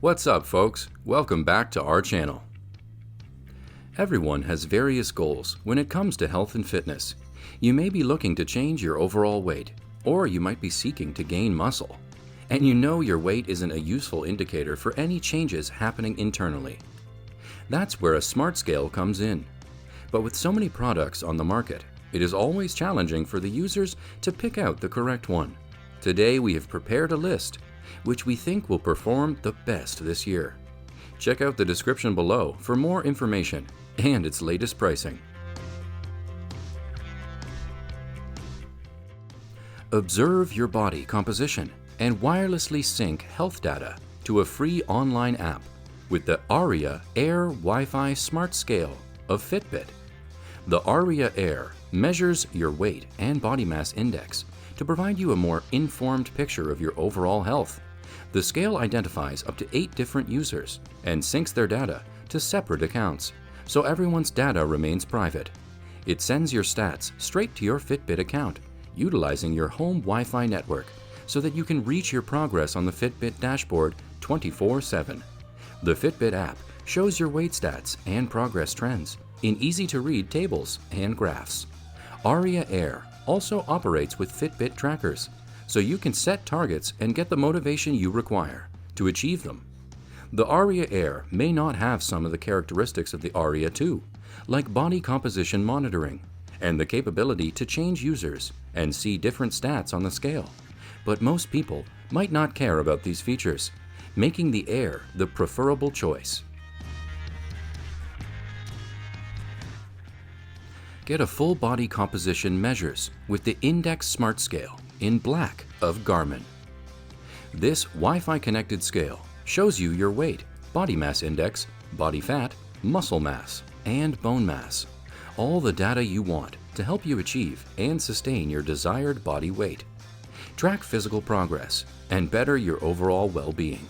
What's up, folks? Welcome back to our channel. Everyone has various goals when it comes to health and fitness. You may be looking to change your overall weight, or you might be seeking to gain muscle. And you know your weight isn't a useful indicator for any changes happening internally. That's where a smart scale comes in. But with so many products on the market, it is always challenging for the users to pick out the correct one. Today we have prepared a list which we think will perform the best this year. Check out the description below for more information and its latest pricing. Observe your body composition and wirelessly sync health data to a free online app with the Aria Air Wi-Fi Smart Scale of Fitbit. The Aria Air measures your weight and body mass index to provide you a more informed picture of your overall health. The scale identifies up to 8 different users and syncs their data to separate accounts, so everyone's data remains private. It sends your stats straight to your Fitbit account, utilizing your home Wi-Fi network, so that you can reach your progress on the Fitbit dashboard 24/7. The Fitbit app shows your weight stats and progress trends in easy-to-read tables and graphs. Aria Air also operates with Fitbit trackers, so you can set targets and get the motivation you require to achieve them. The Aria Air may not have some of the characteristics of the Aria 2, like body composition monitoring and the capability to change users and see different stats on the scale, but most people might not care about these features, making the Air the preferable choice. Get a full body composition measures with the Index Smart Scale in black of Garmin. This Wi-Fi connected scale shows you your weight, body mass index, body fat, muscle mass, and bone mass, all the data you want to help you achieve and sustain your desired body weight. Track physical progress and better your overall well-being.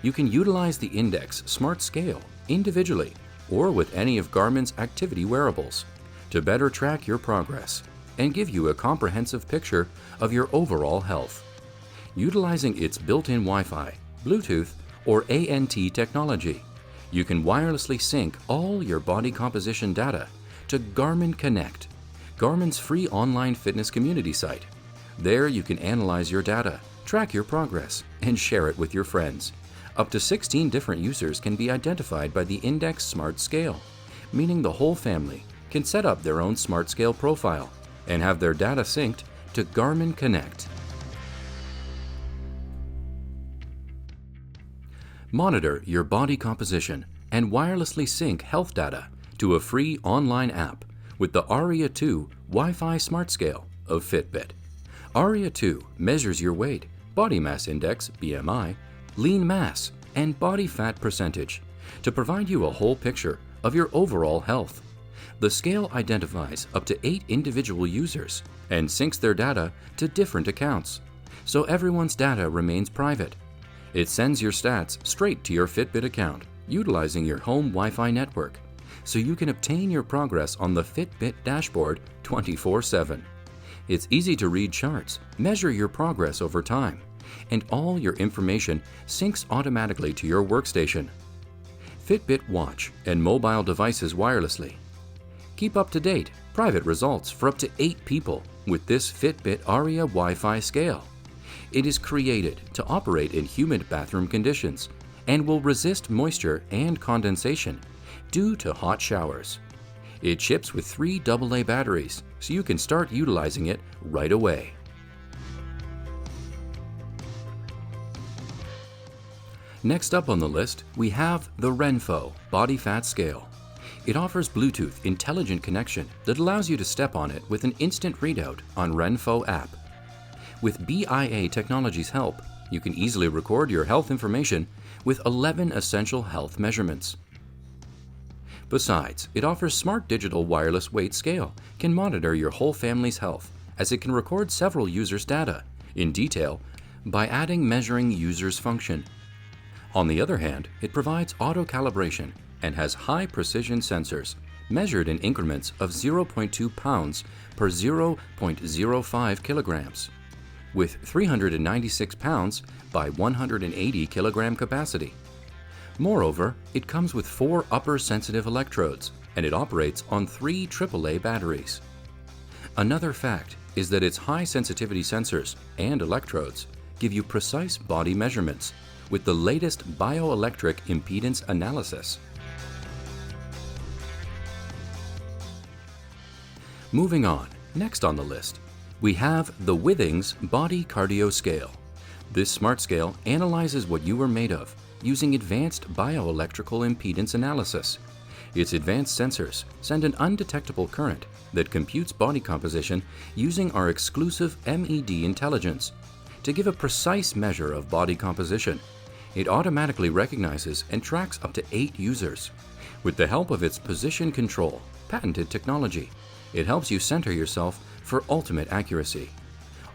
You can utilize the Index Smart Scale individually or with any of Garmin's activity wearables to better track your progress and give you a comprehensive picture of your overall health. Utilizing its built-in Wi-Fi, Bluetooth, or ANT technology, you can wirelessly sync all your body composition data to Garmin Connect, Garmin's free online fitness community site. There you can analyze your data, track your progress, and share it with your friends. Up to 16 different users can be identified by the Index Smart Scale, meaning the whole family can set up their own Smart Scale profile and have their data synced to Garmin Connect. Monitor your body composition and wirelessly sync health data to a free online app with the Aria 2 Wi-Fi Smart Scale of Fitbit. Aria 2 measures your weight, body mass index (BMI), lean mass, and body fat percentage to provide you a whole picture of your overall health. The scale identifies up to 8 individual users and syncs their data to different accounts, so everyone's data remains private. It sends your stats straight to your Fitbit account, utilizing your home Wi-Fi network, so you can obtain your progress on the Fitbit dashboard 24/7. It's easy to read charts, measure your progress over time, and all your information syncs automatically to your workstation. Fitbit Watch and mobile devices wirelessly. Keep up to date private results for up to 8 people with this Fitbit Aria Wi-Fi scale. It is created to operate in humid bathroom conditions and will resist moisture and condensation due to hot showers. It ships with 3 AA batteries, so you can start utilizing it right away. Next up on the list, we have the Renfo Body Fat Scale. It offers Bluetooth intelligent connection that allows you to step on it with an instant readout on Renfo app. With BIA Technology's help, you can easily record your health information with 11 essential health measurements. Besides, it offers smart digital wireless weight scale, can monitor your whole family's health, as it can record several users' data in detail by adding measuring users function. On the other hand, it provides auto-calibration and has high-precision sensors measured in increments of 0.2 pounds per 0.05 kilograms, with 396 pounds by 180 kilogram capacity, Moreover, it comes with 4 upper sensitive electrodes, and it operates on 3 AAA batteries. Another fact is that its high sensitivity sensors and electrodes give you precise body measurements with the latest bioelectric impedance analysis. Moving on, next on the list, we have the Withings Body Cardio Scale. This smart scale analyzes what you are made of using advanced bioelectrical impedance analysis. Its advanced sensors send an undetectable current that computes body composition using our exclusive MED intelligence. To give a precise measure of body composition, it automatically recognizes and tracks up to 8 users. With the help of its position control, patented technology, it helps you center yourself for ultimate accuracy.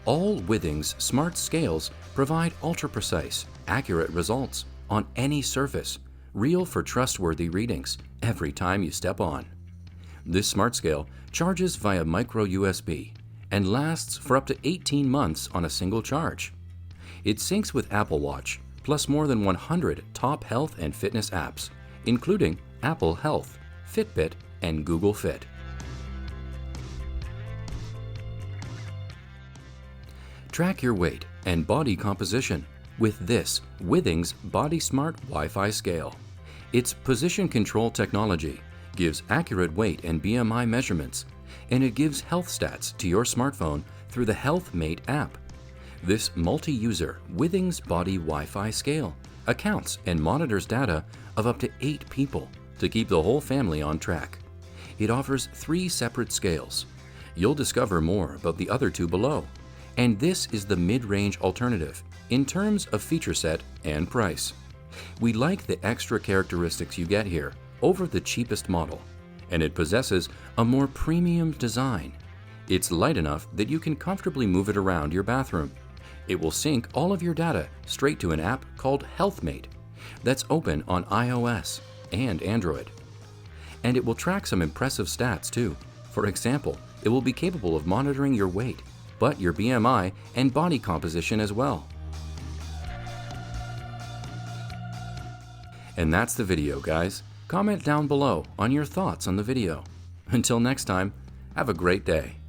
All Withings smart scales provide ultra-precise, accurate results on any surface, real for trustworthy readings every time you step on. This smart scale charges via micro USB and lasts for up to 18 months on a single charge. It syncs with Apple Watch, plus more than 100 top health and fitness apps, including Apple Health, Fitbit, and Google Fit. Track your weight and body composition with this Withings Body Smart Wi-Fi scale. Its position control technology gives accurate weight and BMI measurements, and it gives health stats to your smartphone through the HealthMate app. This multi-user Withings Body Wi-Fi scale accounts and monitors data of up to 8 people to keep the whole family on track. It offers 3 separate scales. You'll discover more about the other 2 below. And this is the mid-range alternative in terms of feature set and price. We like the extra characteristics you get here over the cheapest model, and it possesses a more premium design. It's light enough that you can comfortably move it around your bathroom. It will sync all of your data straight to an app called HealthMate that's open on iOS and Android. And it will track some impressive stats too. For example, it will be capable of monitoring your weight, but your BMI and body composition as well. And that's the video, guys. Comment down below on your thoughts on the video. Until next time, have a great day.